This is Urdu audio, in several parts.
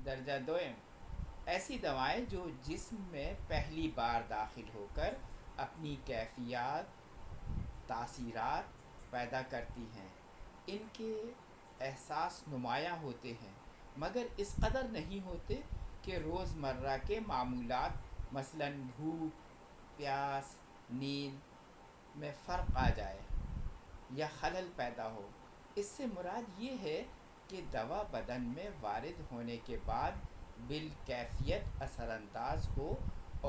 درجہ دوم، ایسی دوائیں جو جسم میں پہلی بار داخل ہو کر اپنی کیفیات، تاثیرات پیدا کرتی ہیں۔ ان کے احساس نمایاں ہوتے ہیں، مگر اس قدر نہیں ہوتے کہ روزمرہ کے معمولات مثلاً بھوک، پیاس، نیند میں فرق آ جائے یا خلل پیدا ہو۔ اس سے مراد یہ ہے کہ دوا بدن میں وارد ہونے کے بعد بالکیفیت اثر انداز ہو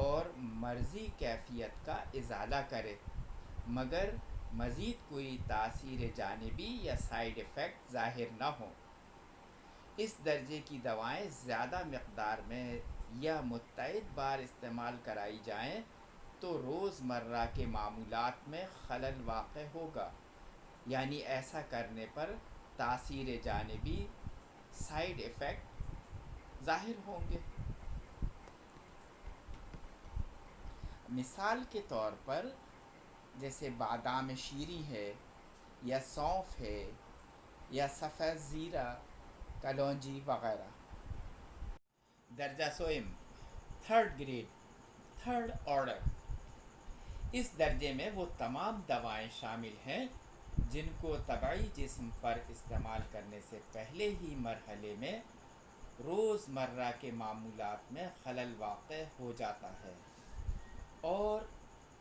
اور مرضی کیفیت کا ازالہ کرے، مگر مزید کوئی تاثیر جانبی یا سائیڈ افیکٹ ظاہر نہ ہوں۔ اس درجے کی دوائیں زیادہ مقدار میں یا متعدد بار استعمال کرائی جائیں تو روزمرہ کے معمولات میں خلل واقع ہوگا، یعنی ایسا کرنے پر تاثیر جانبی، سائیڈ افیکٹ ظاہر ہوں گے۔ مثال کے طور پر جیسے بادام شیریں ہے یا سونف ہے یا سفید زیرہ، کلونجی وغیرہ۔ درجہ سوم، تھرڈ گریڈ، تھرڈ آرڈر۔ اس درجے میں وہ تمام دوائیں شامل ہیں جن کو طبعی جسم پر استعمال کرنے سے پہلے ہی مرحلے میں روزمرہ کے معمولات میں خلل واقع ہو جاتا ہے اور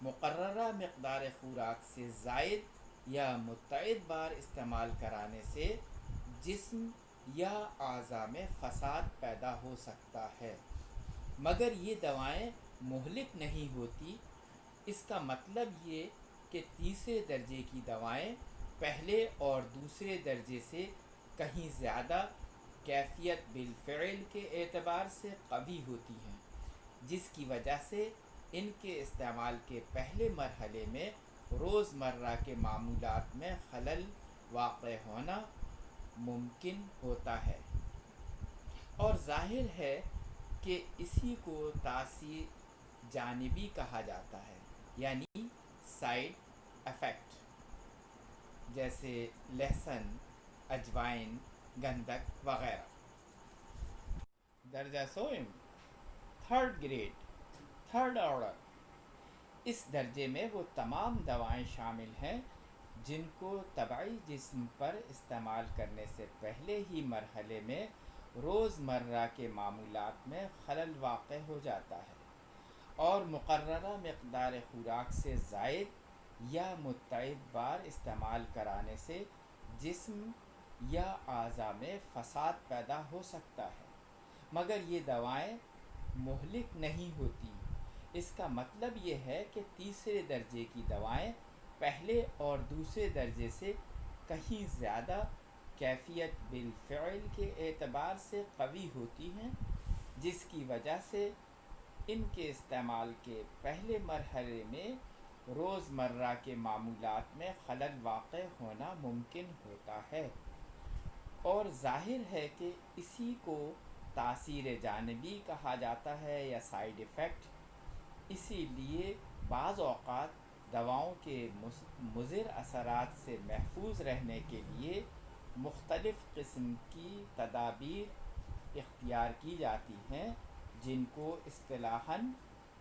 مقررہ مقدار خوراک سے زائد یا متعدد بار استعمال کرانے سے جسم یا اعضاء میں فساد پیدا ہو سکتا ہے، مگر یہ دوائیں مہلک نہیں ہوتی۔ اس کا مطلب یہ کہ تیسرے درجے کی دوائیں پہلے اور دوسرے درجے سے کہیں زیادہ کیفیت بالفعل کے اعتبار سے قوی ہوتی ہیں، جس کی وجہ سے ان کے استعمال کے پہلے مرحلے میں روزمرہ کے معمولات میں خلل واقع ہونا ممکن ہوتا ہے، اور ظاہر ہے کہ اسی کو تاثیر جانبی کہا جاتا ہے، یعنی سائیڈ افیکٹ، جیسے لہسن، اجوائن، گندھک وغیرہ۔ درجہ سوم، تھرڈ گریڈ، تھرڈ آرڈر۔ اس درجے میں وہ تمام دوائیں شامل ہیں جن کو طبعی جسم پر استعمال کرنے سے پہلے ہی مرحلے میں روزمرہ کے معمولات میں خلل واقع ہو جاتا ہے اور مقررہ مقدار خوراک سے زائد یا متعدد بار استعمال کرانے سے جسم یا اعضاء میں فساد پیدا ہو سکتا ہے، مگر یہ دوائیں مہلک نہیں ہوتی۔ اس کا مطلب یہ ہے کہ تیسرے درجے کی دوائیں پہلے اور دوسرے درجے سے کہیں زیادہ کیفیت بالفعل کے اعتبار سے قوی ہوتی ہیں، جس کی وجہ سے ان کے استعمال کے پہلے مرحلے میں روزمرہ کے معمولات میں خلل واقع ہونا ممکن ہوتا ہے، اور ظاہر ہے کہ اسی کو تاثیر جانبی کہا جاتا ہے یا سائیڈ افیکٹ۔ اسی لیے بعض اوقات دواؤں کے مضر اثرات سے محفوظ رہنے کے لیے مختلف قسم کی تدابیر اختیار کی جاتی ہیں، جن کو اصطلاحاً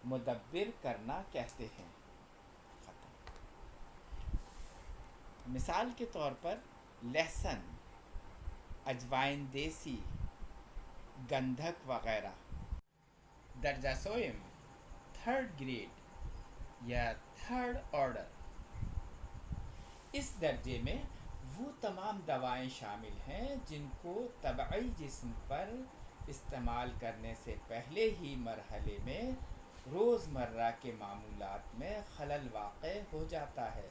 مدبر کرنا کہتے ہیں۔ مثال کے طور پر لہسن، اجوائن دیسی، گندھک وغیرہ۔ درجہ سوم، تھرڈ گریڈ یا تھرڈ آرڈر۔ اس درجے میں وہ تمام دوائیں شامل ہیں جن کو طبعی جسم پر استعمال کرنے سے پہلے ہی مرحلے میں روزمرہ کے معمولات میں خلل واقع ہو جاتا ہے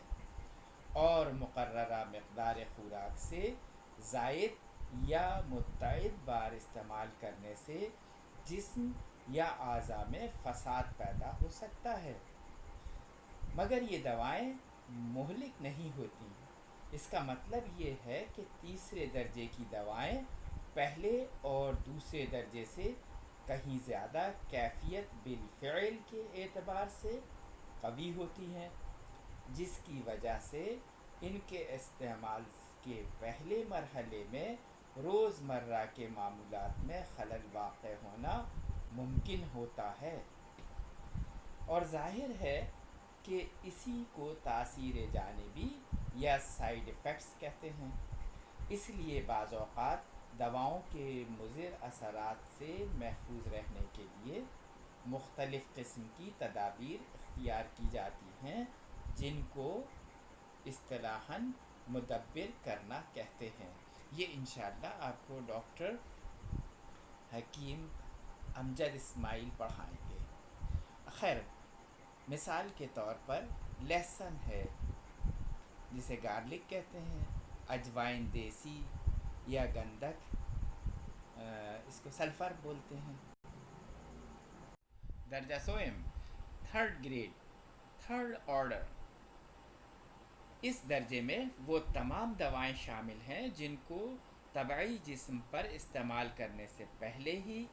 اور مقررہ مقدار خوراک سے زائد یا متعدد بار استعمال کرنے سے جسم یا اعضاء میں فساد پیدا ہو سکتا ہے، مگر یہ دوائیں مہلک نہیں ہوتی۔ اس کا مطلب یہ ہے کہ تیسرے درجے کی دوائیں پہلے اور دوسرے درجے سے کہیں زیادہ کیفیت بالفعل کے اعتبار سے قوی ہوتی ہیں، جس کی وجہ سے ان کے استعمال کے پہلے مرحلے میں روزمرہ کے معمولات میں خلل واقع ہونا ممکن ہوتا ہے، اور ظاہر ہے کہ اسی کو تاثیر جانبی یا سائیڈ ایفیکٹس کہتے ہیں۔ اس لیے بعض اوقات دواؤں کے مضر اثرات سے محفوظ رہنے کے لیے مختلف قسم کی تدابیر اختیار کی جاتی ہیں، جن کو اصطلاحاً مدبر کرنا کہتے ہیں۔ یہ انشاءاللہ آپ کو ڈاکٹر حکیم امجد اسماعیل پڑھائیں گے۔ خیر، مثال کے طور پر لہسن ہے، جسے گارلک کہتے ہیں، اجوائن دیسی یا گندھک، اس کو سلفر بولتے ہیں۔ درجہ سوئم، تھرڈ گریڈ، تھرڈ آرڈر۔ اس درجے میں وہ تمام دوائیں شامل ہیں جن کو طبعی جسم پر استعمال کرنے سے پہلے ہی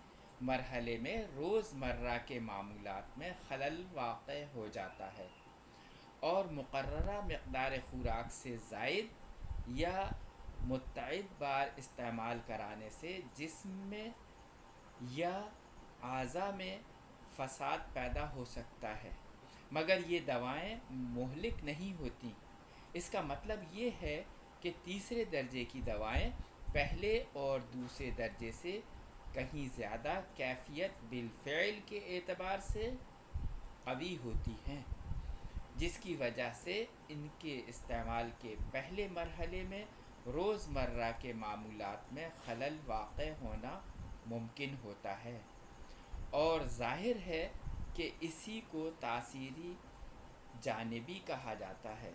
مرحلے میں روزمرہ کے معمولات میں خلل واقع ہو جاتا ہے، اور مقررہ مقدار خوراک سے زائد یا متعدد بار استعمال کرانے سے جسم میں یا اعضاء میں فساد پیدا ہو سکتا ہے، مگر یہ دوائیں مہلک نہیں ہوتیں۔ اس کا مطلب یہ ہے کہ تیسرے درجے کی دوائیں پہلے اور دوسرے درجے سے کہیں زیادہ کیفیت بالفعل کے اعتبار سے قوی ہوتی ہیں، جس کی وجہ سے ان کے استعمال کے پہلے مرحلے میں روزمرہ کے معمولات میں خلل واقع ہونا ممکن ہوتا ہے، اور ظاہر ہے کہ اسی کو تاثیری جانبی کہا جاتا ہے۔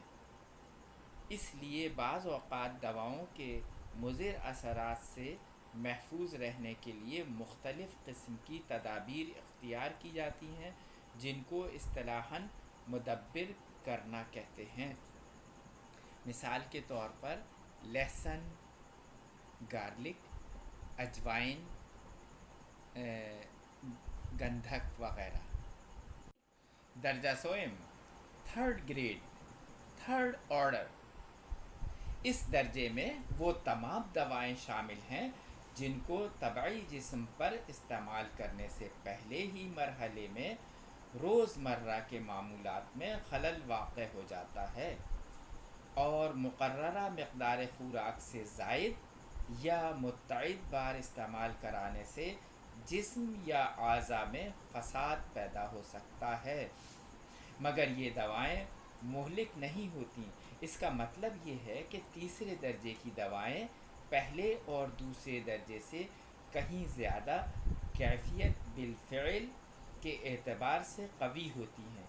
اس لیے بعض اوقات دواؤں کے مضر اثرات سے محفوظ رہنے کے لیے مختلف قسم کی تدابیر اختیار کی جاتی ہیں، جن کو اصطلاحاً مدبر کرنا کہتے ہیں۔ مثال کے طور پر لہسن، گارلک، اجوائن، گندھک وغیرہ۔ درجہ سوئم، تھرڈ گریڈ، تھرڈ آرڈر۔ اس درجے میں وہ تمام دوائیں شامل ہیں جن کو طبعی جسم پر استعمال کرنے سے پہلے ہی مرحلے میں روزمرہ کے معمولات میں خلل واقع ہو جاتا ہے، اور مقررہ مقدار خوراک سے زائد یا متعدد بار استعمال کرانے سے جسم یا اعضاء میں فساد پیدا ہو سکتا ہے، مگر یہ دوائیں مہلک نہیں ہوتیں۔ اس کا مطلب یہ ہے کہ تیسرے درجے کی دوائیں پہلے اور دوسرے درجے سے کہیں زیادہ کیفیت بالفعل کے اعتبار سے قوی ہوتی ہیں،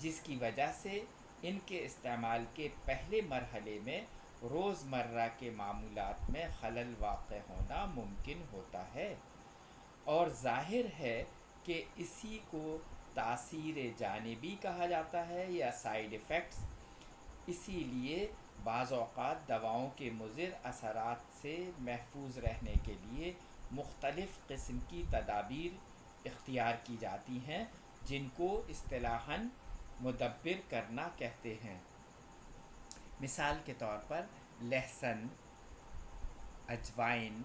جس کی وجہ سے ان کے استعمال کے پہلے مرحلے میں روزمرہ کے معمولات میں خلل واقع ہونا ممکن ہوتا ہے، اور ظاہر ہے کہ اسی کو تاثیر جانبی کہا جاتا ہے یا سائیڈ ایفیکٹس۔ اسی لیے بعض اوقات دواؤں کے مضر اثرات سے محفوظ رہنے کے لیے مختلف قسم کی تدابیر اختیار کی جاتی ہیں، جن کو اصطلاحاً مدبر کرنا کہتے ہیں۔ مثال کے طور پر لہسن، اجوائن،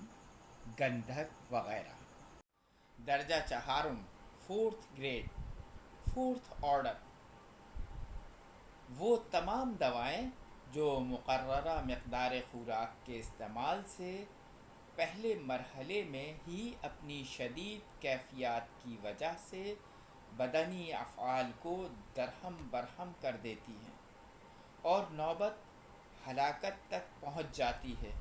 گندھک وغیرہ۔ درجہ چہارم، فورتھ گریڈ، فورتھ آرڈر۔ وہ تمام دوائیں جو مقررہ مقدار خوراک کے استعمال سے پہلے مرحلے میں ہی اپنی شدید کیفیات کی وجہ سے بدنی افعال کو درہم برہم کر دیتی ہیں اور نوبت ہلاکت تک پہنچ جاتی ہے۔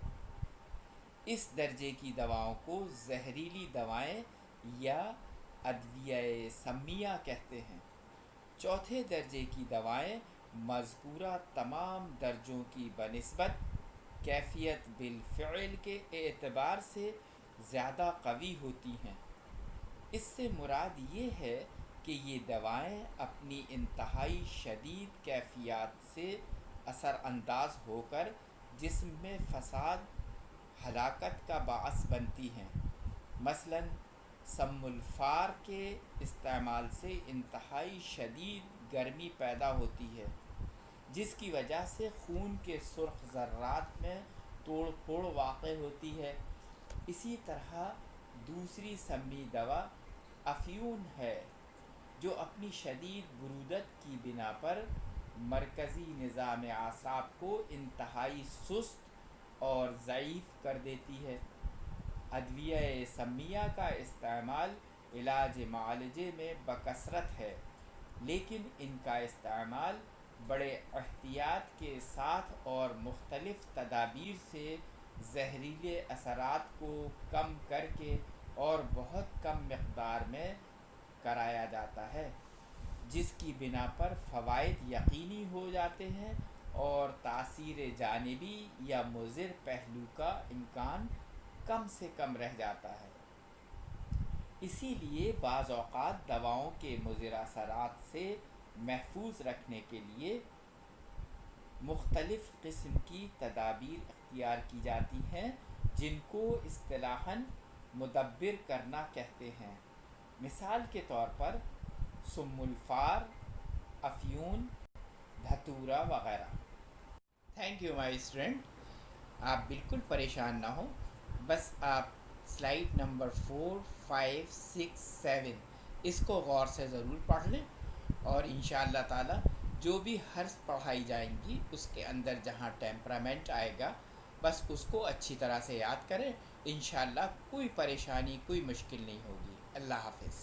اس درجے کی دواؤں کو زہریلی دوائیں یا ادویہ سمیہ کہتے ہیں۔ چوتھے درجے کی دوائیں مذکورہ تمام درجوں کی بنسبت کیفیت بالفعل کے اعتبار سے زیادہ قوی ہوتی ہیں۔ اس سے مراد یہ ہے کہ یہ دوائیں اپنی انتہائی شدید کیفیات سے اثر انداز ہو کر جسم میں فساد، ہلاکت کا باعث بنتی ہیں۔ مثلاً سم الفار کے استعمال سے انتہائی شدید گرمی پیدا ہوتی ہے، جس کی وجہ سے خون کے سرخ ذرات میں توڑ پھوڑ واقع ہوتی ہے، اسی طرح دوسری سمی دوا افیون ہے جو اپنی شدید برودت کی بنا پر مرکزی نظام اعصاب کو انتہائی سست اور ضعیف کر دیتی ہے۔ ادویہ سمیہ کا استعمال علاج معالجے میں بکثرت ہے، لیکن ان کا استعمال بڑے احتیاط کے ساتھ اور مختلف تدابیر سے زہریلے اثرات کو کم کر کے اور بہت کم مقدار میں کرایا جاتا ہے، جس کی بنا پر فوائد یقینی ہو جاتے ہیں اور تاثیر جانبی یا مضر پہلو کا امکان کم سے کم رہ جاتا ہے۔ اسی لیے بعض اوقات دواؤں کے مضر اثرات سے محفوظ رکھنے کے لیے مختلف قسم کی تدابیر اختیار کی جاتی ہیں، جن کو اصطلاحاً مدبر کرنا کہتے ہیں۔ مثال کے طور پر سم الفار، افیون، دھتورا وغیرہ۔ تھینک یو مائی اسٹوڈنٹ، آپ بالکل پریشان نہ ہوں، بس آپ سلائیڈ نمبر 4، 5، 6، 7 اس کو غور سے ضرور پڑھ لیں، اور انشاءاللہ تعالی جو بھی حرف پڑھائی جائیں گی اس کے اندر جہاں ٹیمپرامنٹ آئے گا بس اس کو اچھی طرح سے یاد کریں، انشاءاللہ کوئی پریشانی کوئی مشکل نہیں ہوگی۔ اللہ حافظ۔